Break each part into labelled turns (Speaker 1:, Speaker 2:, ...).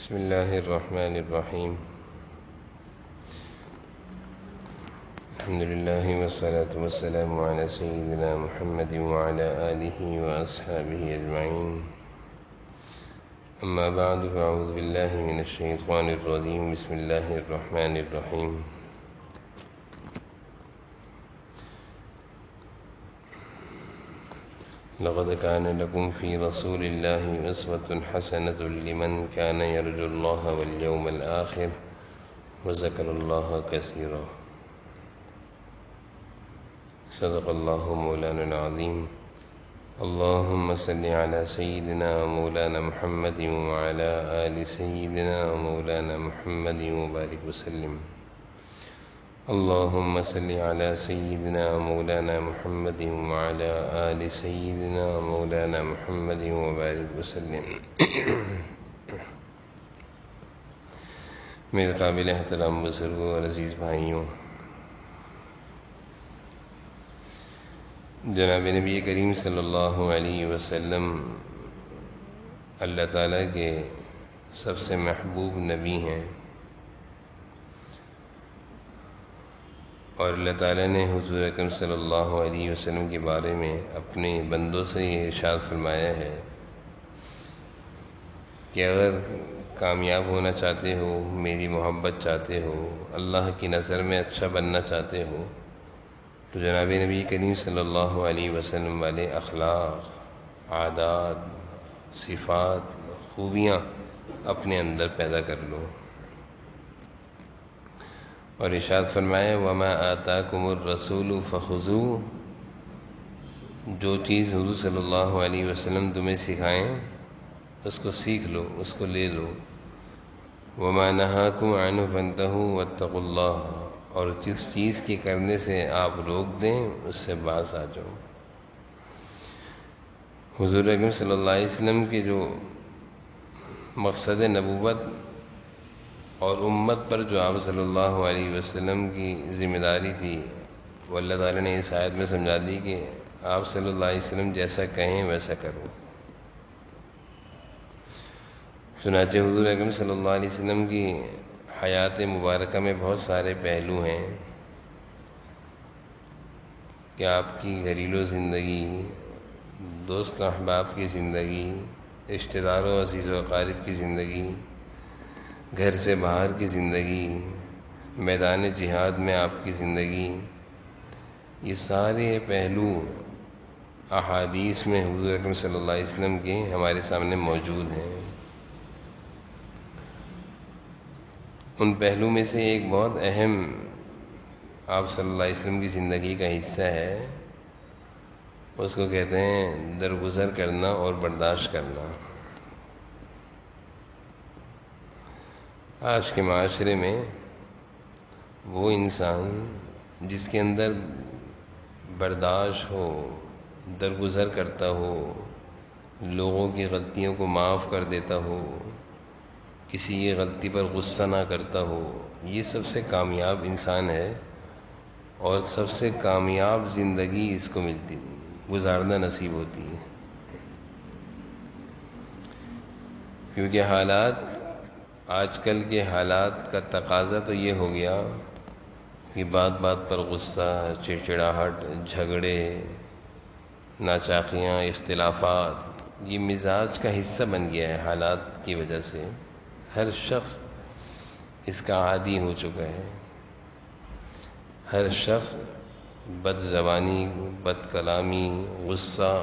Speaker 1: بسم الله الرحمن الرحيم. الحمد لله والصلاة والسلام على سيدنا محمد وعلى آله وأصحابه أجمعين. أما بعد فأعوذ بالله من الشيطان الرجيم. بسم الله الرحمن الرحيم. لقد كان لكم في رسول الله أسوة حسنة لمن كان يرجو الله واليوم الآخر وذكر الله كثيرا. صدق الله مولانا العظيم. اللهم صل على سيدنا مولانا محمد وعلى آل سيدنا مولانا محمد وبارك وسلم. اللهم صل على سيدنا مولانا محمد وعلى آل سيدنا مولانا محمد وبارك وسلم. میرے قابل احترام بزرگوں اور عزیز بھائیوں، جناب نبی کریم صلی اللہ علیہ وسلم اللہ تعالیٰ کے سب سے محبوب نبی ہیں، اور اللہ تعالیٰ نے حضور اکرم صلی اللہ علیہ وسلم کے بارے میں اپنے بندوں سے یہ ارشاد فرمایا ہے کہ اگر کامیاب ہونا چاہتے ہو، میری محبت چاہتے ہو، اللہ کی نظر میں اچھا بننا چاہتے ہو، تو جناب نبی کریم صلی اللہ علیہ وسلم والے اخلاق، عادات، صفات، خوبیاں اپنے اندر پیدا کر لو. اور ارشاد فرمایا وَمَا آتَاكُمُ الرَّسُولُ فَخُذُوهُ، جو چیز حضور صلی اللہ علیہ وسلم تمہیں سکھائیں اس کو سیکھ لو، اس کو لے لو. وَمَا نَهَاكُمْ عَنْهُ فَانْتَهُوا وَاتَّقُوا اللَّهَ، اور جس چیز کے کرنے سے آپ روک دیں اس سے باز آ جاؤ. حضور اکرم صلی اللہ علیہ وسلم کے جو مقصد نبوت اور امت پر جو آپ صلی اللہ علیہ وسلم کی ذمہ داری تھی، وہ اللہ تعالیٰ نے اس آیت میں سمجھا دی کہ آپ صلی اللہ علیہ وسلم جیسا کہیں ویسا کرو. چنانچہ حضور اکرم صلی اللہ علیہ وسلم کی حیات مبارکہ میں بہت سارے پہلو ہیں کہ آپ کی گھریلو زندگی، دوست و احباب کی زندگی، رشتہ داروں عزیز و اقارب کی زندگی، گھر سے باہر کی زندگی، میدان جہاد میں آپ کی زندگی، یہ سارے پہلو احادیث میں حضور اکرم صلی اللہ علیہ وسلم کے ہمارے سامنے موجود ہیں. ان پہلو میں سے ایک بہت اہم آپ صلی اللہ علیہ وسلم کی زندگی کا حصہ ہے، اس کو کہتے ہیں درگزر کرنا اور برداشت کرنا. آج کے معاشرے میں وہ انسان جس کے اندر برداشت ہو، درگزر کرتا ہو، لوگوں کی غلطیوں کو معاف کر دیتا ہو، کسی کی غلطی پر غصہ نہ کرتا ہو، یہ سب سے کامیاب انسان ہے، اور سب سے کامیاب زندگی اس کو ملتی، گزارنا نصیب ہوتی ہے. کیونکہ حالات، آج کل کے حالات کا تقاضا تو یہ ہو گیا کہ بات بات پر غصہ، چڑچڑاہٹ، جھگڑے، ناچاقیاں، اختلافات، یہ مزاج کا حصہ بن گیا ہے. حالات کی وجہ سے ہر شخص اس کا عادی ہو چکا ہے. ہر شخص بد زبانی، بد کلامی، غصہ،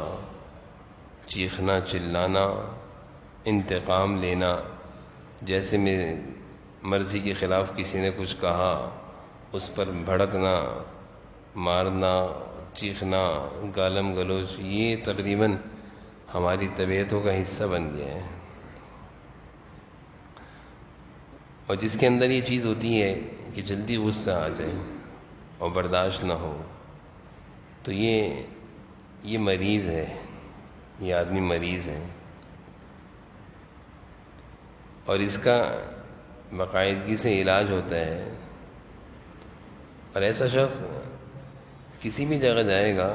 Speaker 1: چیخنا، چلانا، انتقام لینا، جیسے میرے مرضی کے خلاف کسی نے کچھ کہا اس پر بھڑکنا، مارنا، چیخنا، گالم گلوچ، یہ تقریباً ہماری طبیعتوں کا حصہ بن گیا ہے. اور جس کے اندر یہ چیز ہوتی ہے کہ جلدی غصہ آ جائے اور برداشت نہ ہو، تو یہ مریض ہے، یہ آدمی مریض ہے. اور اس کا باقاعدگی سے علاج ہوتا ہے. اور ایسا شخص کسی بھی جگہ جائے گا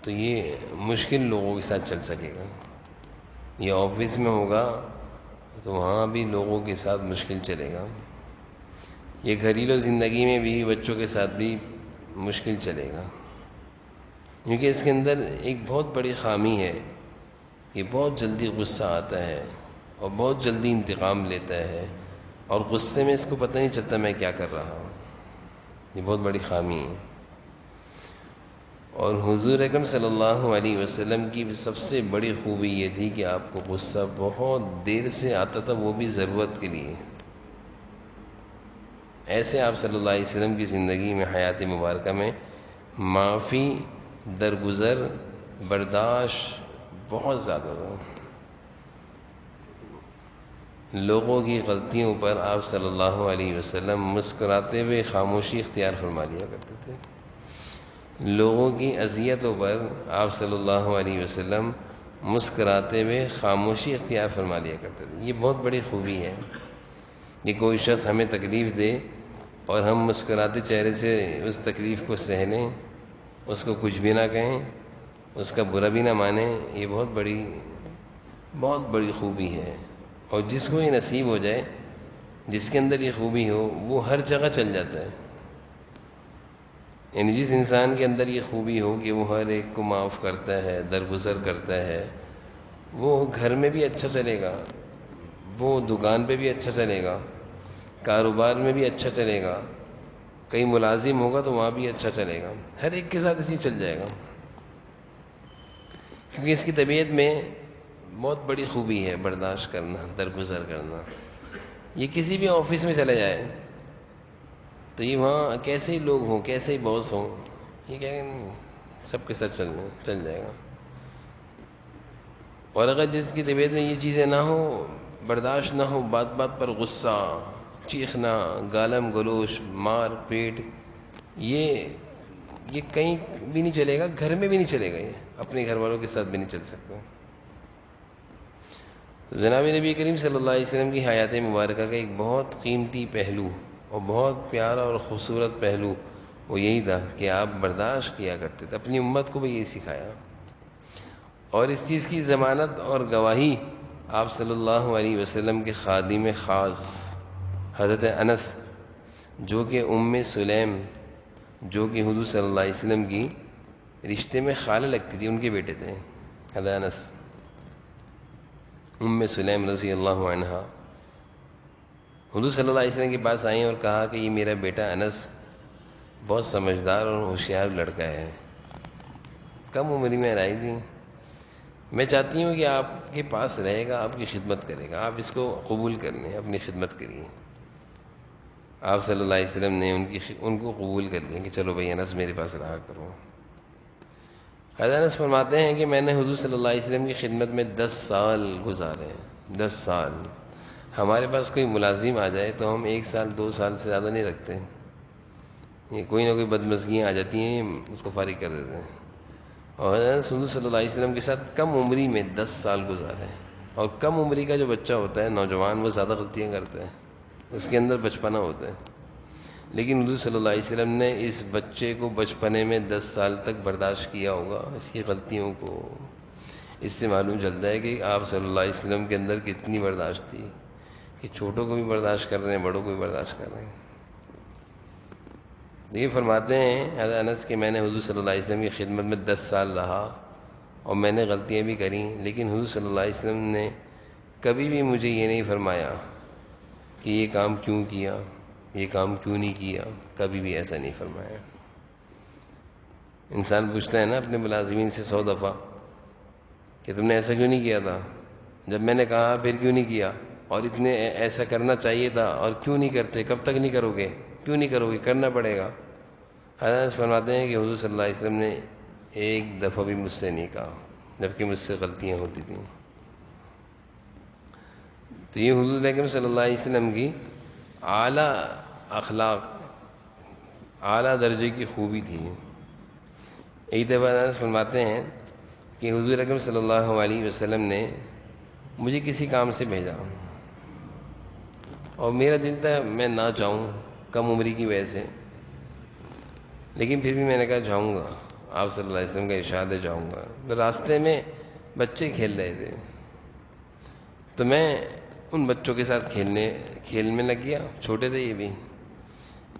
Speaker 1: تو یہ مشکل لوگوں کے ساتھ چل سکے گا. یہ آفس میں ہوگا تو وہاں بھی لوگوں کے ساتھ مشکل چلے گا. یہ گھریلو زندگی میں بھی بچوں کے ساتھ بھی مشکل چلے گا، کیونکہ اس کے اندر ایک بہت بڑی خامی ہے کہ بہت جلدی غصہ آتا ہے اور بہت جلدی انتقام لیتا ہے، اور غصے میں اس کو پتہ نہیں چلتا میں کیا کر رہا ہوں. یہ بہت بڑی خامی ہے. اور حضور اکرم صلی اللہ علیہ وسلم کی سب سے بڑی خوبی یہ تھی کہ آپ کو غصہ بہت دیر سے آتا تھا، وہ بھی ضرورت کے لیے. ایسے آپ صلی اللہ علیہ وسلم کی زندگی میں، حیات مبارکہ میں معافی، درگزر، برداشت بہت زیادہ تھا. لوگوں کی غلطیوں پر آپ صلی اللہ علیہ وسلم مسکراتے ہوئے خاموشی اختیار فرما لیا کرتے تھے. لوگوں کی اذیتوں پر آپ صلی اللہ علیہ وسلم مسکراتے ہوئے خاموشی اختیار فرما لیا کرتے تھے. یہ بہت بڑی خوبی ہے کہ کوئی شخص ہمیں تکلیف دے اور ہم مسکراتے چہرے سے اس تکلیف کو سہ لیں، اس کو کچھ بھی نہ کہیں، اس کا برا بھی نہ مانیں. یہ بہت بڑی خوبی ہے. اور جس کو یہ نصیب ہو جائے، جس کے اندر یہ خوبی ہو، وہ ہر جگہ چل جاتا ہے. یعنی جس انسان کے اندر یہ خوبی ہو کہ وہ ہر ایک کو معاف کرتا ہے، درگزر کرتا ہے، وہ گھر میں بھی اچھا چلے گا، وہ دکان پہ بھی اچھا چلے گا، کاروبار میں بھی اچھا چلے گا، کہیں ملازم ہوگا تو وہاں بھی اچھا چلے گا، ہر ایک کے ساتھ اسی چل جائے گا. کیونکہ اس کی طبیعت میں بہت بڑی خوبی ہے برداشت کرنا، درگزر کرنا. یہ کسی بھی آفس میں چلے جائے تو یہ وہاں کیسے ہی لوگ ہوں، کیسے ہی باس ہوں، یہ کہیں گے سب کے ساتھ چل جائے گا. اور اگر جس کی طبیعت میں یہ چیزیں نہ ہوں، برداشت نہ ہو، بات بات پر غصہ، چیخنا، گالم گلوچ، مار پیٹ، یہ کہیں بھی نہیں چلے گا، گھر میں بھی نہیں چلے گا، یہ اپنے گھر والوں کے ساتھ بھی نہیں چل سکتا. جناب نبی کریم صلی اللہ علیہ وسلم کی حیات مبارکہ کا ایک بہت قیمتی پہلو اور بہت پیارا اور خوبصورت پہلو وہ یہی تھا کہ آپ برداشت کیا کرتے تھے. اپنی امت کو بھی یہی سکھایا. اور اس چیز کی ضمانت اور گواہی آپ صلی اللہ علیہ وسلم کے خادم خاص حضرت انس، جو کہ ام سلیم، جو کہ حضور صلی اللہ علیہ وسلم کی رشتے میں خالہ لگتی تھی، ان کے بیٹے تھے حضرت انس. ام سلیم رضی اللہ عنہا حضور صلی اللہ علیہ وسلم کے پاس آئیں اور کہا کہ یہ میرا بیٹا انس بہت سمجھدار اور ہوشیار لڑکا ہے، کم عمری میں لائی تھی، میں چاہتی ہوں کہ آپ کے پاس رہے گا، آپ کی خدمت کرے گا، آپ اس کو قبول کر لیں، اپنی خدمت کریے. آپ صلی اللہ علیہ وسلم نے ان کو قبول کر لیا کہ چلو بھائی انس میرے پاس رہا کرو. حضرت انس فرماتے ہیں کہ میں نے حضور صلی اللہ علیہ وسلم کی خدمت میں 10 سال گزارے. 10 سال. ہمارے پاس کوئی ملازم آ جائے تو ہم 1 سال 2 سال سے زیادہ نہیں رکھتے، یہ کوئی نہ کوئی بدمزگیاں آ جاتی ہیں، اس کو فارغ کر دیتے ہیں. اور حضرت حضور صلی اللہ علیہ وسلم کے ساتھ کم عمری میں 10 سال گزارے. اور کم عمری کا جو بچہ ہوتا ہے، نوجوان، وہ زیادہ غلطیاں کرتا ہے، اس کے اندر بچپنا ہوتا ہے. لیکن حضور صلی اللہ علیہ وسلم نے اس بچے کو بچپنے میں 10 سال تک برداشت کیا ہوگا، اس کی غلطیوں کو. اس سے معلوم چلتا ہے کہ آپ صلی اللہ علیہ وسلم کے اندر کتنی برداشت تھی کہ چھوٹوں کو بھی برداشت کر رہے ہیں، بڑوں کو بھی برداشت کر رہے ہیں. یہ فرماتے ہیں حضرت انس کہ میں نے حضور صلی اللہ علیہ وسلم کی خدمت میں 10 سال رہا اور میں نے غلطیاں بھی کریں، لیکن حضور صلی اللہ علیہ وسلم نے کبھی بھی مجھے یہ نہیں فرمایا کہ یہ کام کیوں کیا، یہ کام کیوں نہیں کیا، کبھی بھی ایسا نہیں فرمایا. انسان پوچھتا ہے نا اپنے ملازمین سے 100 دفعہ کہ تم نے ایسا کیوں نہیں کیا تھا، جب میں نے کہا پھر کیوں نہیں کیا، اور اتنے ایسا کرنا چاہیے تھا اور کیوں نہیں کرتے، کب تک نہیں کرو گے، کیوں نہیں کرو گے، کرنا پڑے گا. حضرت فرماتے ہیں کہ حضور صلی اللہ علیہ وسلم نے ایک دفعہ بھی مجھ سے نہیں کہا، جبکہ مجھ سے غلطیاں ہوتی تھیں. تو یہ حضور اکرم صلی اللہ علیہ وسلم کی اعلیٰ اخلاق، اعلیٰ درجے کی خوبی تھی. ایک دفعہ انس فرماتے ہیں کہ حضور اکرم صلی اللہ علیہ وسلم نے مجھے کسی کام سے بھیجا اور میرا دل تھا میں نہ جاؤں کم عمری کی وجہ سے، لیکن پھر بھی میں نے کہا جاؤں گا، آپ صلی اللہ علیہ وسلم کا ارشاد ہے جاؤں گا. تو راستے میں بچے کھیل رہے تھے تو میں ان بچوں کے ساتھ کھیل میں لگ گیا، چھوٹے تھے یہ بھی۔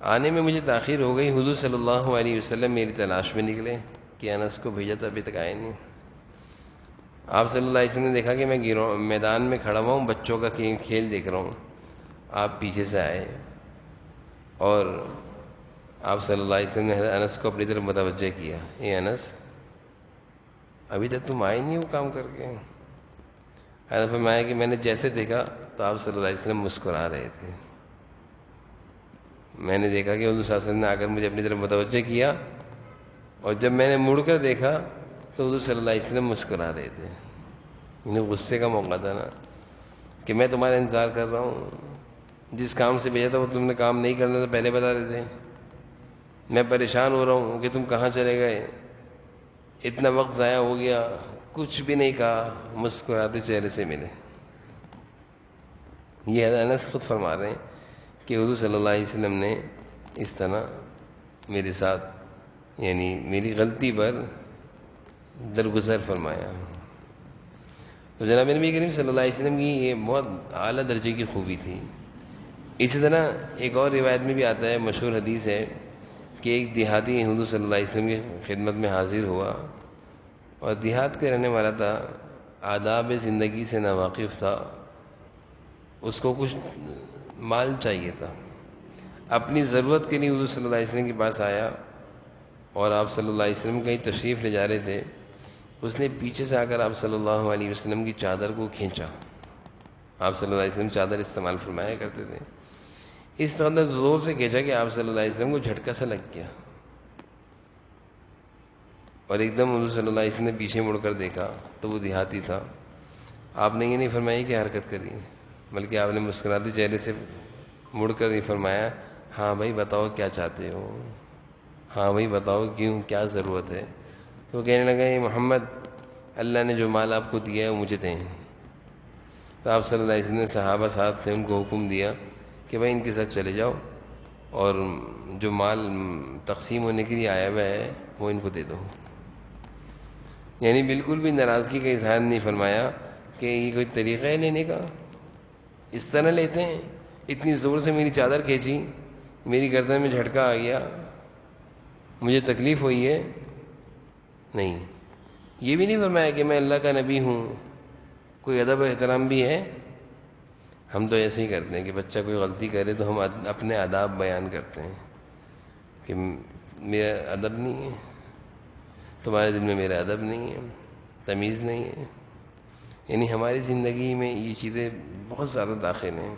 Speaker 1: آنے میں مجھے تاخیر ہو گئی، حضور صلی اللہ علیہ وسلم میری تلاش میں نکلے کہ انس کو بھیجا تھا، ابھی تک آئے نہیں۔ آپ صلی اللہ علیہ وسلم نے دیکھا کہ میں میدان میں کھڑا ہوا ہوں، بچوں کا کھیل دیکھ رہا ہوں، آپ پیچھے سے آئے اور آپ صلی اللہ علیہ وسلم نے حضرت انس کو اپنی طرف متوجہ کیا، اے انس ابھی تک تم آئے نہیں ہو کام کر کے؟ حضرت فرمایا کہ میں نے جیسے دیکھا تو آپ صلی اللہ علیہ وسلم مسکرا رہے تھے، میں نے دیکھا کہ حضور صلی اللہ علیہ وسلم نے آ کر مجھے اپنی طرف متوجہ کیا، اور جب میں نے مڑ کر دیکھا تو حضور صلی اللہ علیہ وسلم مسکرا رہے تھے۔ انہیں غصے کا موقع تھا نا کہ میں تمہارا انتظار کر رہا ہوں، جس کام سے بھیجا تھا وہ تم نے کام نہیں کرنا تھا، پہلے بتا دیتے۔ میں پریشان ہو رہا ہوں کہ تم کہاں چلے گئے، اتنا وقت ضائع ہو گیا، کچھ بھی نہیں کہا، مسکراتے چہرے سے ملے۔ یہ حضرت انس خود فرما رہے ہیں کہ حضور صلی اللہ علیہ وسلم نے اس طرح میرے ساتھ یعنی میری غلطی پر درگزر فرمایا۔ تو جناب نبی کریم صلی اللہ علیہ وسلم کی یہ بہت اعلیٰ درجے کی خوبی تھی۔ اسی طرح ایک اور روایت میں بھی آتا ہے، مشہور حدیث ہے کہ ایک دیہاتی حضور صلی اللہ علیہ وسلم کی خدمت میں حاضر ہوا، اور دیہات کے رہنے والا تھا، آداب زندگی سے ناواقف تھا، اس کو کچھ مال چاہیے تھا، اپنی ضرورت کے لیے حضور صلی اللہ علیہ وسلم کے پاس آیا، اور آپ صلی اللہ علیہ وسلم کہیں تشریف لے جا رہے تھے، اس نے پیچھے سے آ کر آپ صلی اللہ علیہ وسلم کی چادر کو کھینچا۔ آپ صلی اللہ علیہ وسلم چادر استعمال فرمایا کرتے تھے، اس قدر زور سے کھینچا کہ آپ صلی اللہ علیہ وسلم کو جھٹکا سا لگ گیا، اور ایک دم حضور صلی اللہ علیہ وسلم نے پیچھے مڑ کر دیکھا تو وہ دیہاتی تھا۔ آپ نے یہ نہیں فرمایا کہ حرکت کری، بلکہ آپ نے مسکراتے چہرے سے مڑ کر یہ فرمایا، ہاں بھائی بتاؤ کیا چاہتے ہو، ہاں بھائی بتاؤ کیوں، کیا ضرورت ہے؟ تو کہنے لگا، یہ محمد اللہ نے جو مال آپ کو دیا ہے وہ مجھے دیں۔ تو آپ صلی اللہ علیہ وسلم نے صحابہ ساتھ تھے، ان کو حکم دیا کہ بھائی ان کے ساتھ چلے جاؤ، اور جو مال تقسیم ہونے کے لیے آیا ہوا ہے وہ ان کو دے دو۔ یعنی بالکل بھی ناراضگی کا اظہار نہیں فرمایا کہ یہ کوئی طریقہ ہے لینے کا، اس طرح لیتے ہیں، اتنی زور سے میری چادر کھینچی، میری گردن میں جھٹکا آ گیا، مجھے تکلیف ہوئی ہے، نہیں۔ یہ بھی نہیں فرمایا کہ میں اللہ کا نبی ہوں، کوئی ادب و احترام بھی ہے۔ ہم تو ایسے ہی کرتے ہیں کہ بچہ کوئی غلطی کرے تو ہم اپنے آداب بیان کرتے ہیں کہ میرا ادب نہیں ہے، تمہارے دل میں میرا ادب نہیں ہے، تمیز نہیں ہے۔ یعنی ہماری زندگی میں یہ چیزیں بہت زیادہ داخل ہیں،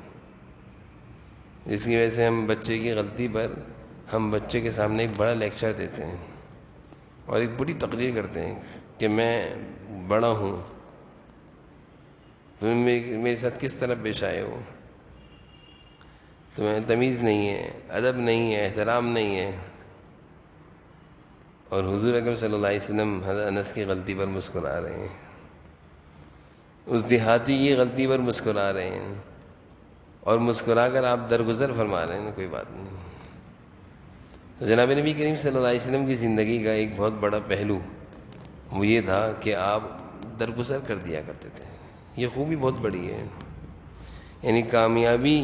Speaker 1: جس کی وجہ سے ہم بچے کی غلطی پر ہم بچے کے سامنے ایک بڑا لیکچر دیتے ہیں اور ایک بڑی تقریر کرتے ہیں کہ میں بڑا ہوں، تم میرے ساتھ کس طرح پیش آئے ہو، تمہیں تمیز نہیں ہے، ادب نہیں ہے، احترام نہیں ہے۔ اور حضور اکرم صلی اللہ علیہ وسلم حضرت انس کی غلطی پر مسکرا رہے ہیں، اس دیہاتی کی غلطی پر مسکرا رہے ہیں، اور مسکرا کر آپ درگزر فرما رہے ہیں، کوئی بات نہیں۔ تو جناب نبی کریم صلی اللہ علیہ وسلم کی زندگی کا ایک بہت بڑا پہلو وہ یہ تھا کہ آپ درگزر کر دیا کرتے تھے۔ یہ خوبی بہت بڑی ہے، یعنی کامیابی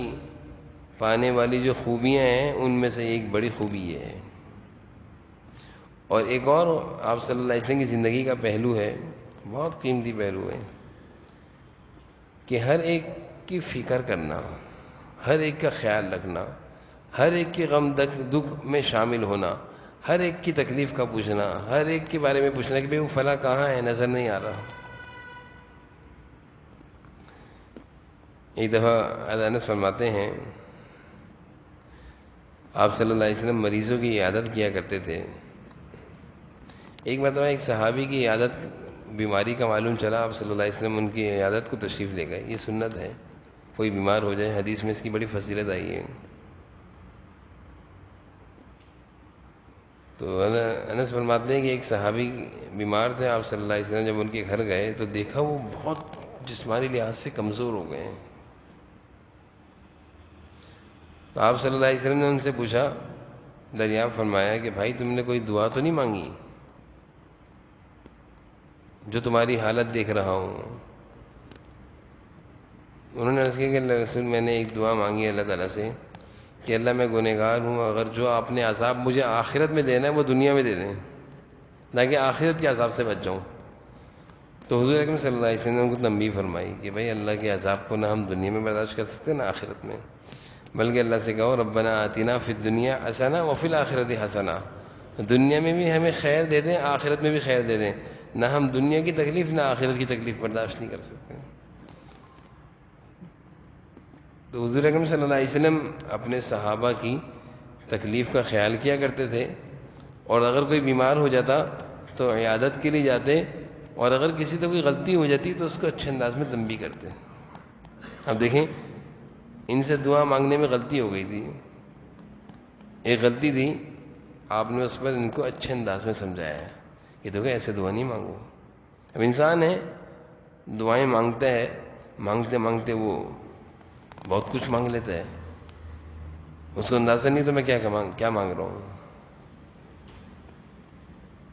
Speaker 1: پانے والی جو خوبیاں ہیں ان میں سے ایک بڑی خوبی یہ ہے۔ اور ایک اور آپ صلی اللہ علیہ وسلم کی زندگی کا پہلو ہے، بہت قیمتی پہلو ہے، کہ ہر ایک کی فکر کرنا، ہر ایک کا خیال رکھنا، ہر ایک کے غم دکھ میں شامل ہونا، ہر ایک کی تکلیف کا پوچھنا، ہر ایک کے بارے میں پوچھنا کہ بھئی وہ فلاں کہاں ہے، نظر نہیں آ رہا۔ ایک دفعہ حضرت انس فرماتے ہیں آپ صلی اللہ علیہ وسلم مریضوں کی عیادت کیا کرتے تھے۔ ایک مرتبہ ایک صحابی کی عیادت بیماری کا معلوم چلا، آپ صلی اللہ علیہ وسلم ان کی عیادت کو تشریف لے گئے۔ یہ سنت ہے، کوئی بیمار ہو جائے، حدیث میں اس کی بڑی فضیلت آئی ہے۔ تو انس فرماتے ہیں کہ ایک صحابی بیمار تھے، آپ صلی اللہ علیہ وسلم جب ان کے گھر گئے تو دیکھا وہ بہت جسمانی لحاظ سے کمزور ہو گئے ہیں۔ تو آپ صلی اللہ علیہ وسلم نے ان سے پوچھا، دریافت فرمایا کہ بھائی تم نے کوئی دعا تو نہیں مانگی؟ جو تمہاری حالت دیکھ رہا ہوں، انہوں نے عرض کیا کہ اللہ رسول میں نے ایک دعا مانگی اللہ تعالیٰ سے کہ اللہ میں گنہگار ہوں، اگر جو آپ نے عذاب مجھے آخرت میں دینا ہے وہ دنیا میں دے دیں تاکہ آخرت کے عذاب سے بچ جاؤں۔ تو حضور اکرم صلی اللہ علیہ وسلم نے ان کو تنبیہ فرمائی کہ بھائی اللہ کے عذاب کو نہ ہم دنیا میں برداشت کر سکتے نہ آخرت میں، بلکہ اللہ سے کہو ربنا آتنا فی الدنیا حسنہ وفی الآخرۃ حسنہ، دنیا میں بھی ہمیں خیر دے دیں آخرت میں بھی خیر دے دیں، نہ ہم دنیا کی تکلیف نہ آخرت کی تکلیف برداشت نہیں کر سکتے۔ تو حضور اکرم صلی اللہ علیہ وسلم اپنے صحابہ کی تکلیف کا خیال کیا کرتے تھے، اور اگر کوئی بیمار ہو جاتا تو عیادت کے لیے جاتے، اور اگر کسی سے کوئی غلطی ہو جاتی تو اس کو اچھے انداز میں تنبیہ کرتے۔ اب دیکھیں ان سے دعا مانگنے میں غلطی ہو گئی تھی، ایک غلطی تھی، آپ نے اس پر ان کو اچھے انداز میں سمجھایا ہے کہ دیکھو ایسے دعا نہیں مانگو۔ اب انسان ہے دعائیں مانگتا ہے، مانگتے مانگتے وہ بہت کچھ مانگ لیتا ہے، اس کو اندازہ نہیں تو میں کیا مانگ رہا ہوں۔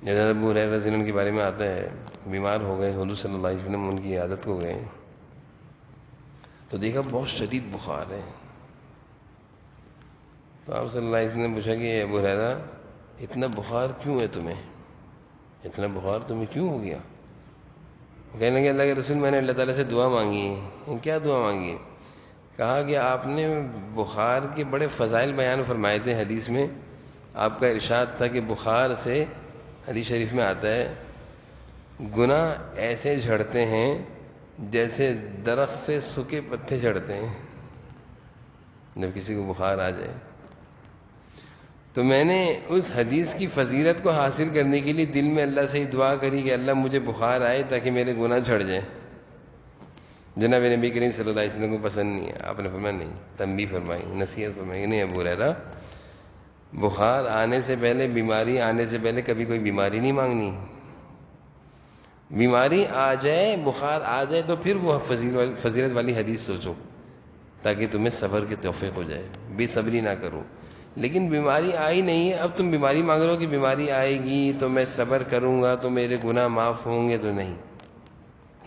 Speaker 1: جیسے ابو ہریرہ رضی اللہ عنہ کے بارے میں آتا ہے، بیمار ہو گئے، حضور صلی اللہ علیہ وسلم ان کی عادت کو گئے تو دیکھا بہت شدید بخار ہے، تو آپ صلی اللہ علیہ وسلم نے پوچھا کہ ابو ہریرہ اتنا بخار کیوں ہے تمہیں، اتنا بخار تمہیں کیوں ہو گیا؟ کہنے لگے اللہ کے رسول میں نے اللہ تعالیٰ سے دعا مانگی ہے۔ کیا دعا مانگی ہے؟ کہا کہ آپ نے بخار کے بڑے فضائل بیان فرمائے تھے حدیث میں، آپ کا ارشاد تھا کہ بخار سے، حدیث شریف میں آتا ہے، گناہ ایسے جھڑتے ہیں جیسے درخت سے سوکھے پتے جھڑتے ہیں جب کسی کو بخار آ جائے۔ تو میں نے اس حدیث کی فضیلت کو حاصل کرنے کے لیے دل میں اللہ سے ہی دعا کری کہ اللہ مجھے بخار آئے تاکہ میرے گناہ جھڑ جائیں۔ جناب نبی کریم صلی اللہ علیہ وسلم کو پسند نہیں ہے، آپ نے فرمایا نہیں، تنبیہ فرمائی، نصیحت فرمائی، نہیں ابو ہریرہ بخار آنے سے پہلے، بیماری آنے سے پہلے کبھی کوئی بیماری نہیں مانگنی، بیماری آ جائے، بخار آ جائے تو پھر وہ فضیلت والی حدیث سوچو تاکہ تمہیں صبر کی توفیق ہو جائے، بے صبری نہ کرو۔ لیکن بیماری آئی نہیں ہے، اب تم بیماری مانگ رہے ہو کہ بیماری آئے گی تو میں صبر کروں گا تو میرے گناہ معاف ہوں گے، تو نہیں،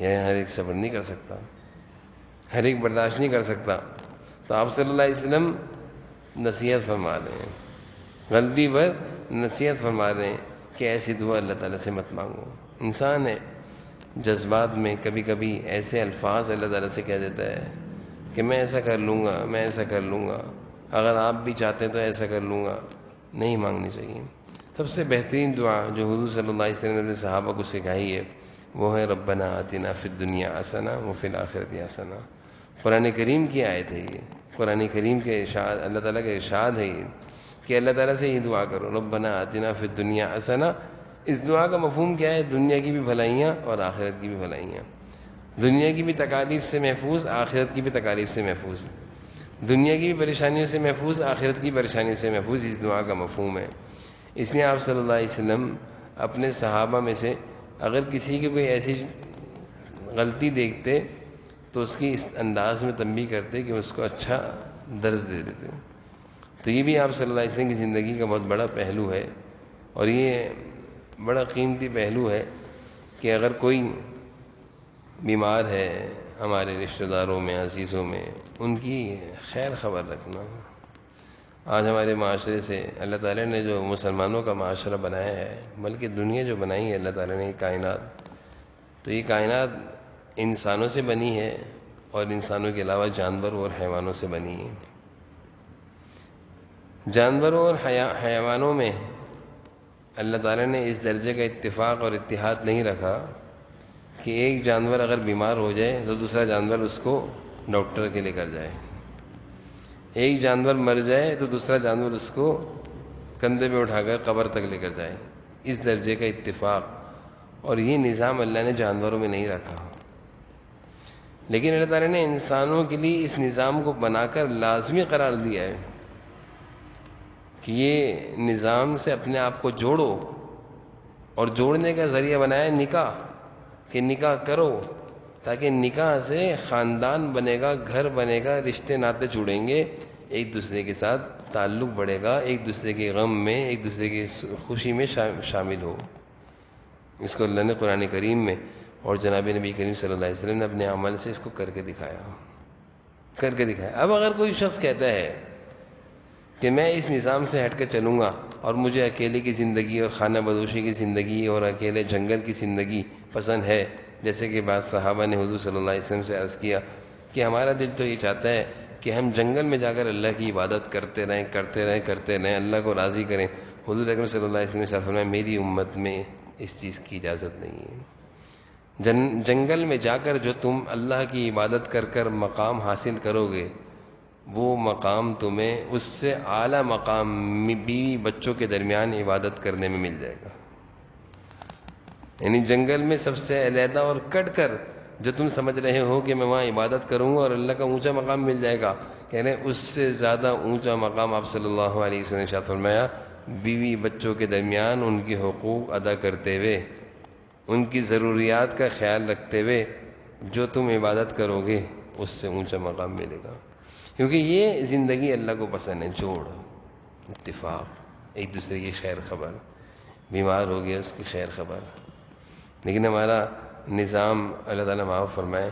Speaker 1: یہ ہر ایک صبر نہیں کر سکتا، ہر ایک برداشت نہیں کر سکتا۔ تو آپ صلی اللہ علیہ وسلم نصیحت فرما رہے ہیں، غلطی پر نصیحت فرما رہے ہیں کہ ایسی دعا اللہ تعالیٰ سے مت مانگو۔ انسان ہے جذبات میں کبھی کبھی ایسے الفاظ اللہ تعالیٰ سے کہہ دیتا ہے کہ میں ایسا کر لوں گا، میں ایسا کر لوں گا، اگر آپ بھی چاہتے ہیں تو ایسا کر لوں گا، نہیں مانگنی چاہیے۔ سب سے بہترین دعا جو حضور صلی اللہ علیہ وسلم نے صحابہ کو سکھائی ہے وہ ہے ربنا آتنا فی الدنیا حسنہ وفی الآخرۃ حسنہ۔ قرآن کریم کی آیت ہے یہ، قرآن کریم کے ارشاد، اللہ تعالیٰ کا ارشاد ہے یہ کہ اللہ تعالیٰ سے یہ دعا کرو ربنا آتنا فی الدنیا حسنہ۔ اس دعا کا مفہوم کیا ہے؟ دنیا کی بھی بھلائیاں اور آخرت کی بھی بھلائیاں، دنیا کی بھی تکالیف سے محفوظ، آخرت کی بھی تکالیف سے محفوظ، دنیا کی بھی پریشانیوں سے محفوظ، آخرت کی پریشانیوں سے محفوظ، اس دعا کا مفہوم ہے۔ اس لیے آپ صلی اللہ علیہ وسلم اپنے صحابہ میں سے اگر کسی کی کوئی ایسی غلطی دیکھتے تو اس کی اس انداز میں تنبیہ کرتے کہ اس کو اچھا درس دے دیتے۔ تو یہ بھی آپ صلی اللہ علیہ وسلم کی زندگی کا بہت بڑا پہلو ہے، اور یہ بڑا قیمتی پہلو ہے کہ اگر کوئی بیمار ہے ہمارے رشتہ داروں میں، عزیزوں میں، ان کی خیر خبر رکھنا۔ آج ہمارے معاشرے سے اللہ تعالیٰ نے جو مسلمانوں کا معاشرہ بنایا ہے، بلکہ دنیا جو بنائی ہے اللہ تعالیٰ نے، یہ کائنات، تو یہ کائنات انسانوں سے بنی ہے اور انسانوں کے علاوہ جانوروں اور حیوانوں سے بنی ہے۔ جانوروں اور حیوانوں میں اللہ تعالیٰ نے اس درجے کا اتفاق اور اتحاد نہیں رکھا کہ ایک جانور اگر بیمار ہو جائے تو دوسرا جانور اس کو ڈاکٹر کے لے کر جائے، ایک جانور مر جائے تو دوسرا جانور اس کو کندھے پہ اٹھا کر قبر تک لے کر جائے۔ اس درجے کا اتفاق اور یہ نظام اللہ نے جانوروں میں نہیں رکھا، لیکن اللہ تعالیٰ نے انسانوں کے لیے اس نظام کو بنا کر لازمی قرار دیا ہے کہ یہ نظام سے اپنے آپ کو جوڑو، اور جوڑنے کا ذریعہ بنایا نکاح، کہ نکاح کرو تاکہ نکاح سے خاندان بنے گا، گھر بنے گا، رشتے ناطے جڑیں گے، ایک دوسرے کے ساتھ تعلق بڑھے گا، ایک دوسرے کے غم میں، ایک دوسرے کی خوشی میں شامل ہو۔ اس کو اللہ نے قرآن کریم میں اور جناب نبی کریم صلی اللہ علیہ وسلم نے اپنے عمل سے اس کو کر کے دکھایا۔ کر کے دکھایا۔ اب اگر کوئی شخص کہتا ہے کہ میں اس نظام سے ہٹ کے چلوں گا اور مجھے اکیلے کی زندگی اور خانہ بدوشی کی زندگی اور اکیلے جنگل کی زندگی پسند ہے، جیسے کہ بعض صحابہ نے حضور صلی اللہ علیہ وسلم سے عرض کیا کہ ہمارا دل تو یہ چاہتا ہے کہ ہم جنگل میں جا کر اللہ کی عبادت کرتے رہیں، اللہ کو راضی کریں۔ حضور اکرم صلی اللہ علیہ وسلم نے فرمایا میری امت میں اس چیز کی اجازت نہیں ہے۔ جنگل میں جا کر جو تم اللہ کی عبادت کر کر مقام حاصل کرو گے، وہ مقام تمہیں اس سے اعلیٰ مقام بیوی بچوں کے درمیان عبادت کرنے میں مل جائے گا۔ یعنی جنگل میں سب سے علیحدہ اور کٹ کر جو تم سمجھ رہے ہو کہ میں وہاں عبادت کروں گا اور اللہ کا اونچا مقام مل جائے گا، کہہ رہے ہیں اس سے زیادہ اونچا مقام آپ صلی اللہ علیہ وسلم نے ارشاد فرمایا بیوی بچوں کے درمیان ان کی حقوق ادا کرتے ہوئے، ان کی ضروریات کا خیال رکھتے ہوئے جو تم عبادت کرو گے اس سے اونچا مقام ملے گا۔ کیونکہ یہ زندگی اللہ کو پسند ہے، جوڑ، اتفاق، ایک دوسرے کی خیر خبر، بیمار ہو گیا اس کی خیر خبر۔ لیکن ہمارا نظام اللہ تعالیٰ معاف فرمائے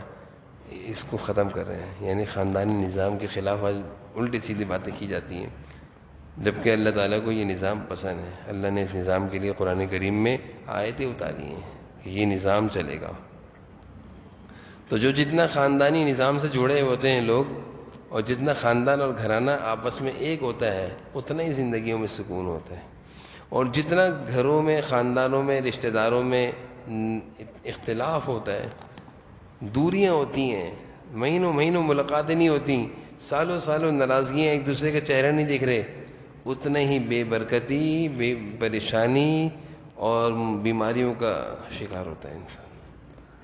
Speaker 1: اس کو ختم کر رہے ہیں، یعنی خاندانی نظام کے خلاف آج الٹی سیدھی باتیں کی جاتی ہیں، جبکہ اللہ تعالیٰ کو یہ نظام پسند ہے۔ اللہ نے اس نظام کے لیے قرآن کریم میں آیتیں اتاری ہیں کہ یہ نظام چلے گا۔ تو جو جتنا خاندانی نظام سے جڑے ہوتے ہیں لوگ، اور جتنا خاندان اور گھرانہ آپس میں ایک ہوتا ہے، اتنا ہی زندگیوں میں سکون ہوتا ہے۔ اور جتنا گھروں میں، خاندانوں میں، رشتہ داروں میں اختلاف ہوتا ہے، دوریاں ہوتی ہیں، مہینوں مہینوں ملاقاتیں نہیں ہوتی، سالوں سالوں ناراضگیاں، ایک دوسرے کا چہرہ نہیں دیکھ رہے، اتنا ہی بے برکتی، بے پریشانی اور بیماریوں کا شکار ہوتا ہے انسان۔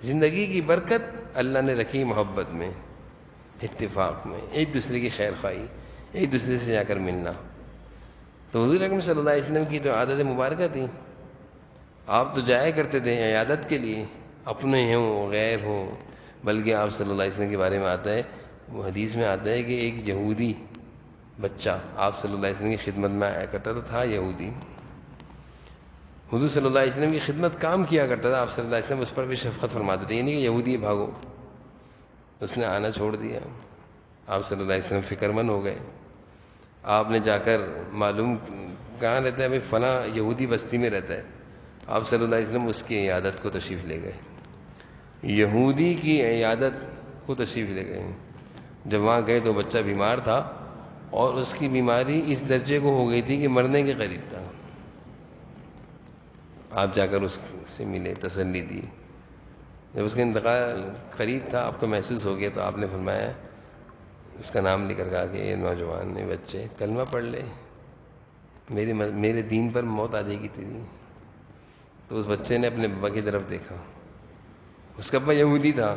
Speaker 1: زندگی کی برکت اللہ نے رکھی محبت میں، اتفاق میں، ایک دوسرے کی خیر خواہی، ایک دوسرے سے جا کر ملنا۔ تو حضور اکرم صلی اللہ علیہ وسلم کی تو عادت مبارکہ تھی، آپ تو جایا کرتے تھے عیادت کے لیے، اپنے ہوں غیر ہوں۔ بلکہ آپ صلی اللہ علیہ وسلم کے بارے میں آتا ہے، وہ حدیث میں آتا ہے کہ ایک یہودی بچہ آپ صلی اللہ علیہ وسلم کی خدمت میں آیا کرتا تھا یہودی، حضور صلی اللہ علیہ وسلم کی خدمت کام کیا کرتا تھا، آپ صلی اللہ علیہ وسلم اس پر بھی شفقت فرماتے تھے، یعنی کہ یہودی بھاگو۔ اس نے آنا چھوڑ دیا، آپ صلی اللہ علیہ وسلم فکر مند ہو گئے۔ آپ نے جا کر معلوم کہاں رہتا ہے، بھائی فلاں یہودی بستی میں رہتا ہے، آپ صلی اللہ علیہ وسلم اس کی عیادت کو تشریف لے گئے، یہودی کی عیادت کو تشریف لے گئے۔ جب وہاں گئے تو بچہ بیمار تھا، اور اس کی بیماری اس درجے کو ہو گئی تھی کہ مرنے کے قریب تھا۔ آپ جا کر اس سے ملے، تسلی دی۔ جب اس کا انتقال قریب تھا، آپ کو محسوس ہو گیا، تو آپ نے فرمایا، اس کا نام لے کر کہا کہ یہ نوجوان نے بچے کلمہ پڑھ لے، میرے دین پر موت آ جائے گی تیری۔ تو اس بچے نے اپنے ابا کی طرف دیکھا، اس کا ابا یہودی تھا،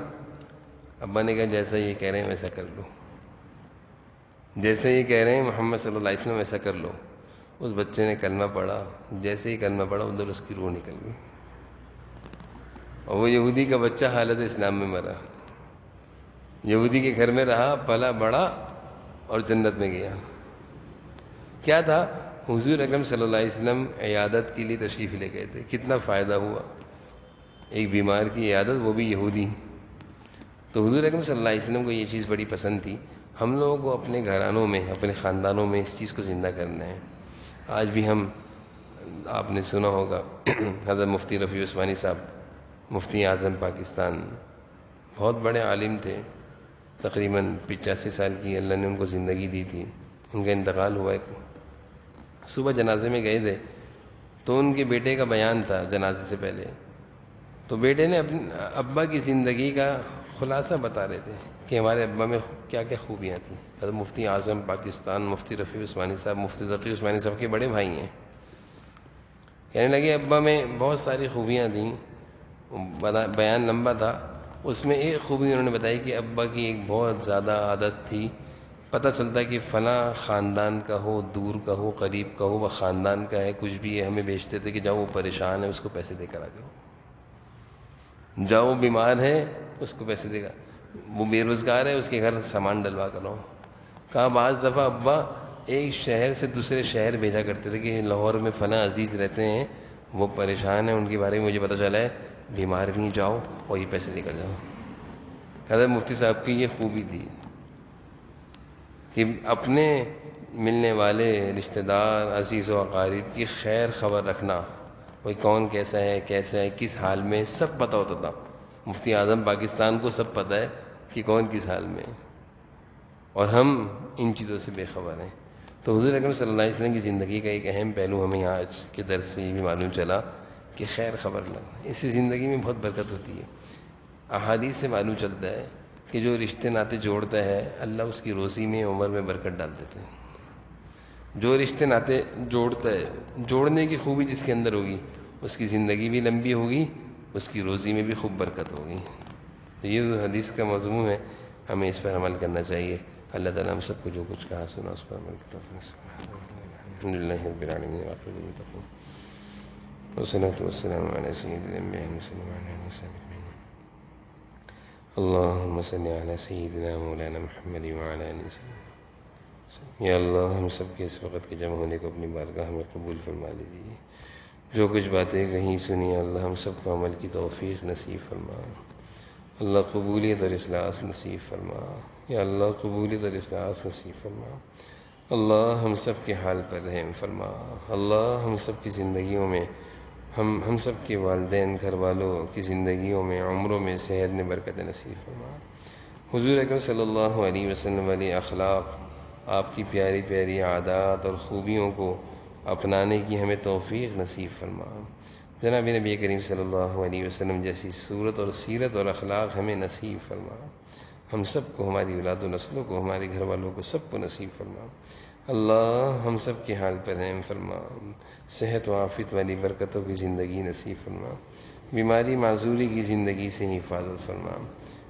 Speaker 1: ابا نے کہا جیسا یہ کہہ رہے ہیں ویسا کر لو، جیسے یہ کہہ رہے ہیں محمد صلی اللہ علیہ وسلم ویسا کر لو۔ اس بچے نے کلمہ پڑھا، جیسے ہی کلمہ پڑھا ادھر اس کی روح نکل گئی، اور وہ یہودی کا بچہ حالت اسلام میں مرا، یہودی کے گھر میں رہا، پلا بڑا اور جنت میں گیا۔ کیا تھا؟ حضور اکرم صلی اللہ علیہ وسلم عیادت کے لیے تشریف لے گئے تھے، کتنا فائدہ ہوا، ایک بیمار کی عیادت، وہ بھی یہودی۔ تو حضور اکرم صلی اللہ علیہ وسلم کو یہ چیز بڑی پسند تھی۔ ہم لوگوں کو اپنے گھرانوں میں، اپنے خاندانوں میں اس چیز کو زندہ کرنا ہے۔ آج بھی ہم، آپ نے سنا ہوگا حضرت مفتی رفیع عثمانی صاحب، مفتی اعظم پاکستان، بہت بڑے عالم تھے، تقریباً 85 سال کی اللہ نے ان کو زندگی دی تھی، ان کا انتقال ہوا۔ ایک صبح جنازے میں گئے تھے، تو ان کے بیٹے کا بیان تھا جنازے سے پہلے، تو بیٹے نے اپنے ابا کی زندگی کا خلاصہ بتا رہے تھے کہ ہمارے ابا میں کیا کیا خوبیاں تھیں۔ حضرت مفتی اعظم پاکستان مفتی رفیع عثمانی صاحب، مفتی تقی عثمانی صاحب کے بڑے بھائی ہیں، کہنے لگے ابا میں بہت ساری خوبیاں تھیں، بیان لمبا تھا، اس میں ایک خوبی انہوں نے بتائی کہ ابا کی ایک بہت زیادہ عادت تھی، پتہ چلتا کہ فلاں خاندان کا ہو، دور کا ہو، قریب کا ہو، وہ خاندان کا ہے، کچھ بھی ہے، ہمیں بیچتے تھے کہ جاؤ وہ پریشان ہے اس کو پیسے دے کر آ جاؤ، جاؤ وہ بیمار ہے اس کو پیسے دے گا، وہ بے روزگار ہے اس کے گھر سامان ڈلوا کر لاؤ۔ کہا بعض دفعہ ابا ایک شہر سے دوسرے شہر بھیجا کرتے تھے کہ لاہور میں فلاں عزیز رہتے ہیں، وہ پریشان ہیں، ان کے بارے میں مجھے پتہ چلا ہے، بیمار نہیں، جاؤ اور یہ پیسے دے کر جاؤ۔ حضرت مفتی صاحب کی یہ خوبی تھی، کہ اپنے ملنے والے رشتہ دار عزیز و اقارب کی خیر خبر رکھنا، کوئی کون کیسا ہے کس حال میں، سب پتہ ہوتا تھا۔ مفتی اعظم پاکستان کو سب پتہ ہے کہ کون کس حال میں ہے، اور ہم ان چیزوں سے بے خبر ہیں۔ تو حضور اکرم صلی اللہ علیہ وسلم کی زندگی کا ایک اہم پہلو ہمیں آج کے درس سے یہ بھی معلوم چلا کہ خیر خبر لگنا، اس سے زندگی میں بہت برکت ہوتی ہے۔ احادیث سے معلوم چلتا ہے کہ جو رشتے ناطے جوڑتا ہے اللہ اس کی روزی میں عمر میں برکت ڈال دیتے ہیں۔ جو رشتے ناطے جوڑتا ہے، جوڑنے کی خوبی جس کے اندر ہوگی اس کی زندگی بھی لمبی ہوگی، اس کی روزی میں بھی خوب برکت ہوگی۔ تو یہ جو حدیث کا مضمون ہے ہمیں اس پر عمل کرنا چاہیے۔ اللہ تعالیٰ ہم سب کو جو کچھ کہا سنا اس پر عمل کرتا ہے۔ الحمد للہ رب العالمین والصلاة والسلام علی سید الانبیاء والمرسلین وعلی آلہ وصحبہ اجمعین۔ اللہم صلی علی سیدنا مولانا محمد وعلی آلہ وصحبہ۔ یا اللہ ہم سب کے اس وقت کے جمع ہونے کو اپنی بارگاہ میں قبول فرما لیجیے۔ جو کچھ باتیں کہیں سنی اللہ ہم سب کو عمل کی توفیق نصیب فرما۔ اللہ قبولیت اور اخلاص نصیب فرما۔ یا اللہ قبولیت اور اخلاص نصیب فرما۔ اللہ ہم سب کے حال پر رحم فرما۔ اللہ ہم سب کی زندگیوں میں ہم سب کے والدین گھر والوں کی زندگیوں میں عمروں میں صحت میں برکت نصیب فرما۔ حضور اکرم صلی اللہ علیہ وسلم والی اخلاق، آپ کی پیاری پیاری عادات اور خوبیوں کو اپنانے کی ہمیں توفیق نصیب فرما۔ جناب نبی کریم صلی اللہ علیہ وسلم جیسی صورت اور سیرت اور اخلاق ہمیں نصیب فرما۔ ہم سب کو، ہماری اولاد و نسلوں کو، ہمارے گھر والوں کو، سب کو نصیب فرما۔ اللہ ہم سب کے حال پر رحم فرما۔ صحت و عافیت والی برکتوں کی زندگی نصیب فرما۔ بیماری معذوری کی زندگی سے حفاظت فرما۔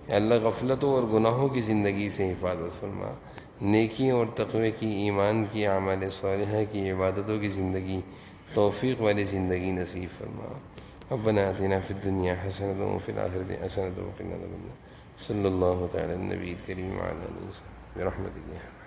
Speaker 1: یا اللہ غفلتوں اور گناہوں کی زندگی سے حفاظت فرما۔ نیکیوں اور تقوی کی، ایمان کی، اعمال صالحہ کی، عبادتوں کی زندگی، توفیق والی زندگی نصیب فرما۔ ربنا آتنا فی الدنیا حسنۃ وفی الآخرۃ حسنۃ وقنا عذاب النار۔ صلی اللہ تعالی علی النبی الکریم وعلی آلہ وصحبہ برحمتک۔